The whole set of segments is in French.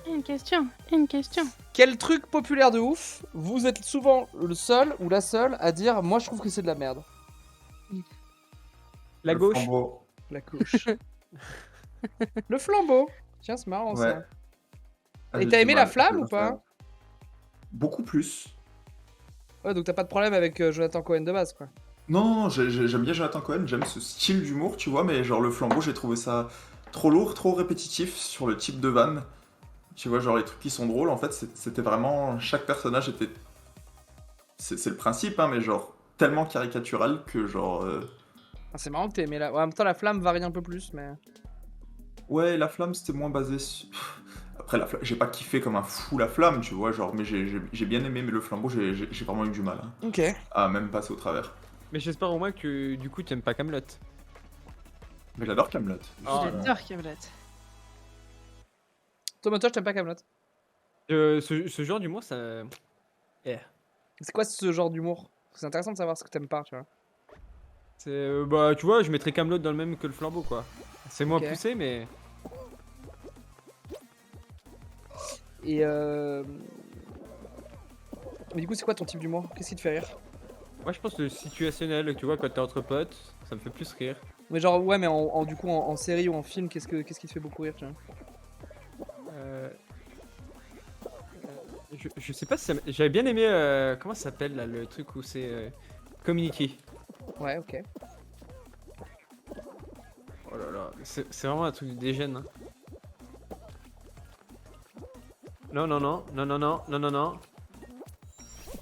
Une question, une question. Quel truc populaire de ouf, vous êtes souvent le seul ou la seule à dire moi je trouve que c'est de la merde. La Le gauche. flambeau. La gauche. Le flambeau. Tiens, c'est marrant Ouais. ça. Ah, Et j'ai t'as du aimé mal, la flamme j'ai ou pas? Beaucoup plus. Ouais, donc t'as pas de problème avec Jonathan Cohen de base, quoi. Non, j'aime bien Jonathan Cohen, j'aime ce style d'humour, tu vois, mais genre le flambeau, j'ai trouvé ça trop lourd, trop répétitif sur le type de vanne. Tu vois, genre les trucs qui sont drôles, en fait, c'était vraiment. Chaque personnage était. C'est le principe, hein, mais genre tellement caricatural que genre. Ah, c'est marrant que t'aies aimé la. Ouais, en même temps, la flamme varie un peu plus, mais. Ouais, la flamme, c'était moins basé sur. Après, la flamme, j'ai pas kiffé comme un fou la flamme, tu vois, genre, mais j'ai bien aimé, mais le flambeau, j'ai vraiment eu du mal hein, Ok. à même passer au travers. Mais j'espère au moins que du coup tu aimes pas Camelot. Mais j'adore Camelot. Oh là. J'adore Camelot. Toi, Motoche, t'aimes pas Camelot? Ce genre d'humour, ça. Yeah. C'est quoi ce genre d'humour? C'est intéressant de savoir ce que t'aimes pas, tu vois. C'est bah tu vois, je mettrais Camelot dans le même que le flambeau quoi. C'est moins Ok. poussé mais. Et Mais du coup, c'est quoi ton type d'humour? Qu'est-ce qui te fait rire? Moi je pense le situationnel, tu vois, quand t'es entre potes, ça me fait plus rire. Mais genre, ouais, mais du coup, en série ou en film, qu'est-ce qui te fait beaucoup rire, tu vois? Euh, je sais pas si ça j'avais bien aimé comment ça s'appelle là le truc où c'est Community. Ouais, ok. Oh là là, c'est vraiment un truc de dégène. Hein. Non non non non non non non non non.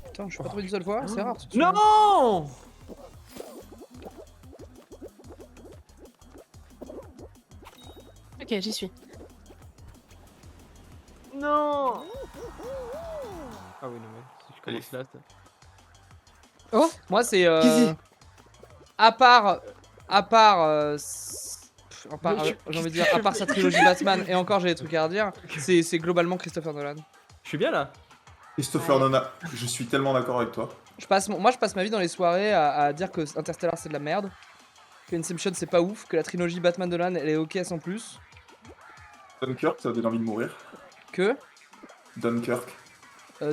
Putain, je suis pas tombé d'une seule fois, c'est rare. ce Non. Ok, j'y suis. Non. Ah oui non mais si je commence là. Oh, moi c'est Qu'est-ce à part Mais j'ai envie de dire à part sa trilogie Batman et encore j'ai des trucs à redire, c'est globalement Christopher Nolan. Je suis bien là. Christopher Ouais. Nolan, je suis tellement d'accord avec toi. Moi je passe ma vie dans les soirées à dire que Interstellar c'est de la merde, que Inception c'est pas ouf, que la trilogie Batman de Nolan elle est ok sans plus, Dunkirk, ça donne envie de mourir. que Dunkirk.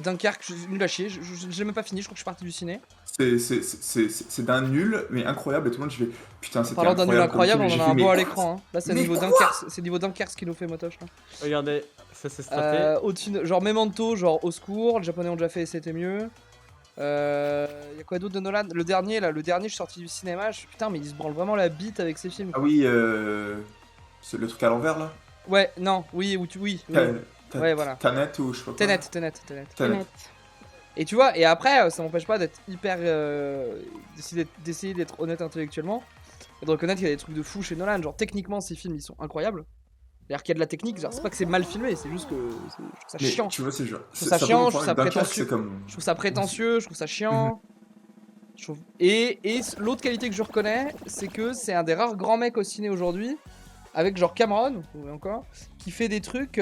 Dunkerque, nul à chier, j'ai même pas fini, je crois que je suis parti du ciné. C'est d'un nul, mais incroyable, et tout le monde je fais putain, En c'était parlant d'un nul incroyable. incroyable, comme on film. en a J'ai un fait, beau à mais l'écran, hein. Là c'est Mais niveau quoi Dunkerque, c'est niveau Dunkerque ce qui nous fait Motoche là. Regardez, ça c'est straté. Au-dessus, genre Memento, genre au secours, les japonais ont déjà fait et c'était mieux. Y'a quoi d'autre de Nolan? Le dernier là, je suis sorti du cinéma, putain mais il se branle vraiment la bite avec ses films Ah quoi. oui, c'est le truc à l'envers là. Ouais, non, oui, oui. Ouais, voilà. Tenet ou je sais pas quoi. Tenet. Tenet. Et tu vois, et après, ça m'empêche pas d'être hyper. D'essayer d'être honnête intellectuellement. Et de reconnaître qu'il y a des trucs de fou chez Nolan. Genre, techniquement, ces films ils sont incroyables. C'est-à-dire qu'il y a de la technique, genre, c'est pas que c'est mal filmé, c'est juste que je trouve ça Mais chiant. tu vois, c'est genre. Je trouve ça peut chiant, me je trouve paraître ça Dunkerque, prétentieux. c'est comme. Je trouve ça prétentieux, je trouve ça chiant. Et l'autre qualité que je reconnais, c'est que c'est un des rares grands mecs au ciné aujourd'hui, avec genre Cameron, ou encore, qui fait des trucs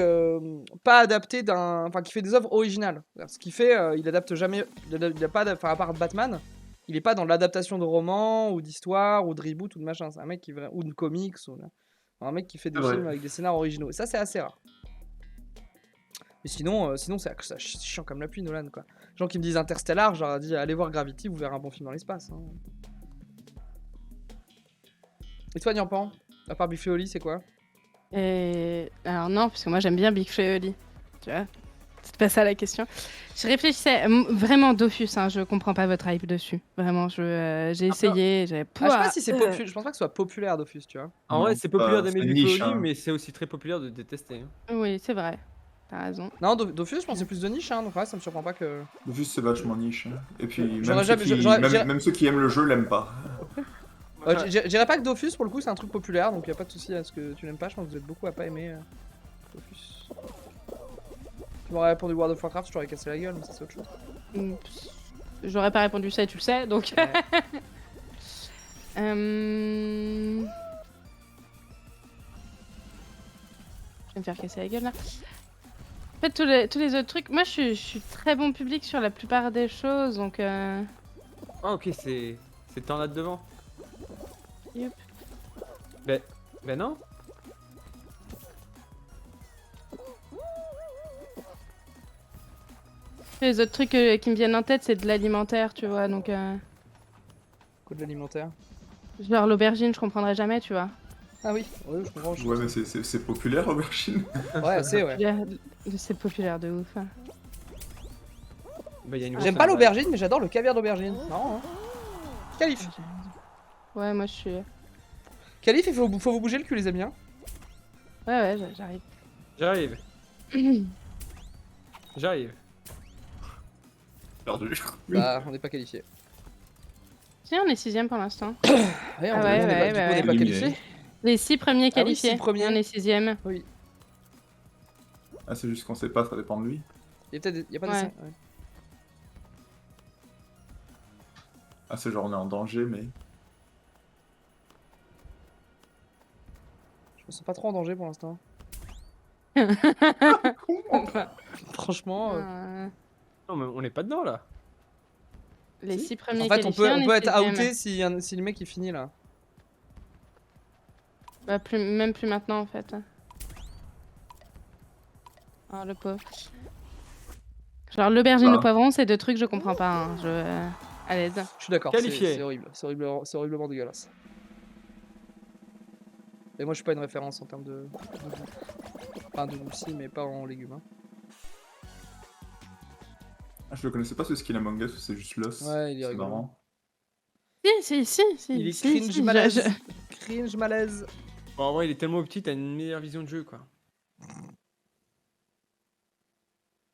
pas adaptés d'un. Enfin, qui fait des œuvres originales. Ce qu'il fait, il adapte jamais. Il a pas. Enfin, à part Batman, il est pas dans l'adaptation de romans, ou d'histoires, ou de reboot, ou de machin. C'est un mec qui. Ou de comics, ou un mec qui fait des C'est vrai. films avec des scénarios originaux. Et ça, c'est assez rare. Mais sinon, c'est chiant comme la pluie, Nolan, quoi. Les gens qui me disent Interstellar, j'aurais dit allez voir Gravity, vous verrez un bon film dans l'espace. Hein. Et toi, Nyampan? À part Big Flo et Oli, c'est quoi? Alors non, parce que moi j'aime bien Big Flo et Oli. Tu vois, c'est pas ça la question. Je réfléchissais vraiment Dofus, hein, je comprends pas votre hype dessus. Vraiment, j'ai essayé, j'ai. Ah, je sais pas si c'est populaire. Je pense pas que ce soit populaire Dofus, tu vois. En vrai, c'est populaire d'aimer c'est Big Flo et niche, Oli, hein. mais c'est aussi très populaire de détester. Hein. Oui, c'est vrai. T'as raison. Non, Dofus, je pense que c'est plus de niche, hein, donc ouais, ça me surprend pas que. Juste, c'est vachement niche. Hein. Et puis, J'aurais même ceux, jamais- qui, j'aurais- même, j'irais- même ceux qui aiment le jeu l'aiment pas. Je dirais pas que Dofus, pour le coup, c'est un truc populaire, donc y a pas de souci à ce que tu l'aimes pas. Je pense que vous êtes beaucoup à pas aimer Dofus. Tu m'aurais répondu World of Warcraft, je t'aurais cassé la gueule, mais ça c'est autre chose. J'aurais pas répondu ça et tu le sais, donc. Ouais. Je vais me faire casser la gueule là. En fait, tous les autres trucs, moi je suis très bon public sur la plupart des choses, donc. Ah ok, c'est t'en là devant. Yup. Ben non. Les autres trucs qui me viennent en tête, c'est de l'alimentaire, tu vois, donc... Quoi de l'alimentaire? Genre l'aubergine, je comprendrais jamais, tu vois. Ah oui, ouais, je comprends. Ouais, mais c'est populaire, aubergine. Ouais, c'est ouais. C'est populaire de ouf. Hein. Bah, y a une J'aime grosse pas arnaque. l'aubergine, mais j'adore le caviar d'aubergine. Non, hein. Calife. Ouais, moi je suis... Calife, il faut vous bouger le cul, les amis. Hein. Ouais, j'arrive. J'arrive. J'arrive. Perdu. Bah, on n'est pas qualifié. Si, on est 6ème pour l'instant. Ouais, Ah ouais, on n'est ouais, pas, ouais, du coup, on n'est pas ouais. qualifié. Les 6 premiers qualifiés. 6 premiers. Et on est 6ème. Oui. Ah, c'est juste qu'on sait pas, ça dépend de lui. Il y a peut-être, y a pas Ouais. de ouais. Ah, c'est genre on est en danger, mais. Je me sens pas trop en danger pour l'instant. Enfin, Franchement. Non, mais on est pas dedans là. les Si. 6 premiers En fait, on qualifiés, peut est être 6ème. outé si le mec il finit là. Bah, même plus maintenant en fait. Oh, le pauvre. Genre l'aubergine, Bah. le poivron, c'est deux trucs que je comprends pas. Hein. À l'aise. Je suis d'accord. Qualifié. C'est horrible. C'est horriblement dégueulasse. Et moi, je suis pas une référence en termes de goût. Enfin, de goût si, mais pas en légumes. Hein. Ah, je le connaissais pas ce skill Among Us, c'est juste l'os. Ouais, il est C'est rigolo. marrant. Si. Il est si, cringe si, malaise. Cringe malaise. Bon, en vrai, il est tellement petit, t'as une meilleure vision de jeu quoi.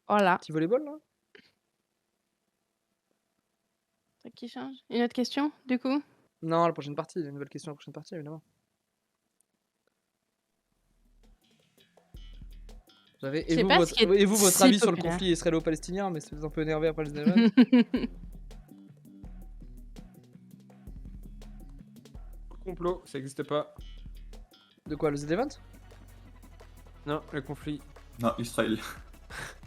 Oh là. Petit volleyball là? Truc qui change. Une autre question, du coup? Non, la prochaine partie. Une nouvelle question, la prochaine partie, évidemment. J'avais. Je sais Et vous, pas ce qui est votre si avis sur le populaire. conflit israélo-palestinien, mais c'est un peu énervé après les événements. Complot, ça existe pas. De quoi, le Z-Event? Non, le conflit. Non, Israël.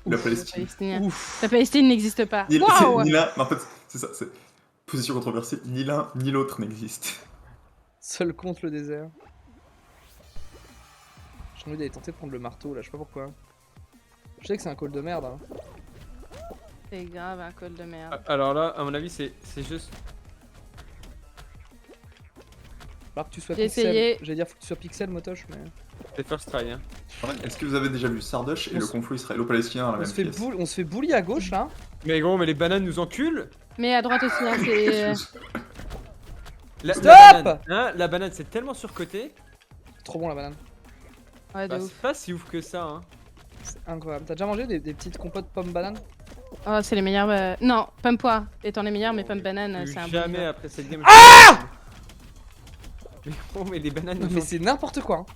La Palestine. Palestinien. Ouf. La Palestine n'existe pas. Ni, Waouh! ni l'un, en fait, c'est ça, c'est position controversée, ni l'un ni l'autre n'existe. Seul contre le désert. J'ai envie d'aller tenter de prendre le marteau là, je sais pas pourquoi. Je sais que c'est un call de merde. Hein. C'est grave un col de merde. Alors là, à mon avis, c'est juste. Alors que tu sois J'ai pixel. essayé. J'allais dire faut que tu sois pixel motoche, mais. C'est first try. Hein. Est-ce que vous avez déjà vu Sardoche et On le se- conflit israélo-palestinien dans la On même se, fait pièce on se fait bully à gauche là. Mais gros, mais les bananes nous enculent. Mais à droite aussi, hein, c'est... La Stop banane, hein, la banane, c'est tellement surcoté. Trop bon la banane. Ouais, de Bah, ouf. c'est pas si ouf que ça. Hein. C'est incroyable. T'as déjà mangé des petites compotes pommes bananes? Oh, c'est les meilleurs... Non, pomme poire étant les meilleurs, mais pomme banane, Plus c'est un bon jamais niveau. après cette game. Ah Mais gros, mais les bananes, Non, nous mais en- c'est n'importe quoi. Hein.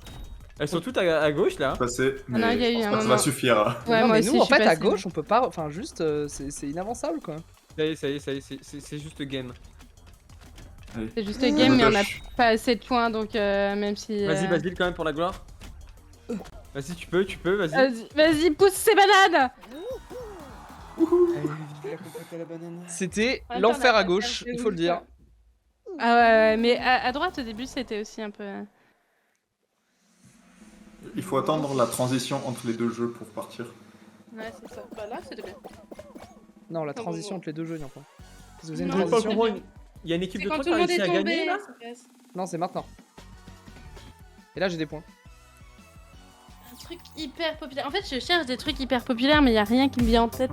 Elles sont toutes à gauche là. Passé, mais non, il y a eu je pense un pas que ça moment. va suffire. Ouais, non, moi mais aussi, nous en je suis fait à passée. gauche on peut pas. Enfin, juste, c'est inavançable quoi. Ça y est, ça y est, ça y est, c'est juste game. Allez. C'est juste game, mais on a Motoche. pas assez de points, donc même si... Vas-y, Basile, quand même pour la gloire. Vas-y, tu peux, vas-y. Vas-y, pousse ces bananes! C'était Ouais, l'enfer on a à pas gauche, fait il ouf, faut le dire. Ah ouais, mais à droite, au début, c'était aussi un peu... Il faut attendre la transition entre les deux jeux pour partir. Ouais, c'est ça. Bah là, c'était bien. Non, la Bon, transition bon. entre les deux jeux, il n'y a pas. Parce que vous avez une Non, Je veux pas transition. comprendre. Il y a une équipe C'est de quand trois tout qui le a monde réussi est à tombé, gagner là. ça passe. Non, c'est maintenant. Et là, j'ai des points. Un truc hyper populaire. En fait, je cherche des trucs hyper populaires, mais il y a rien qui me vient en tête.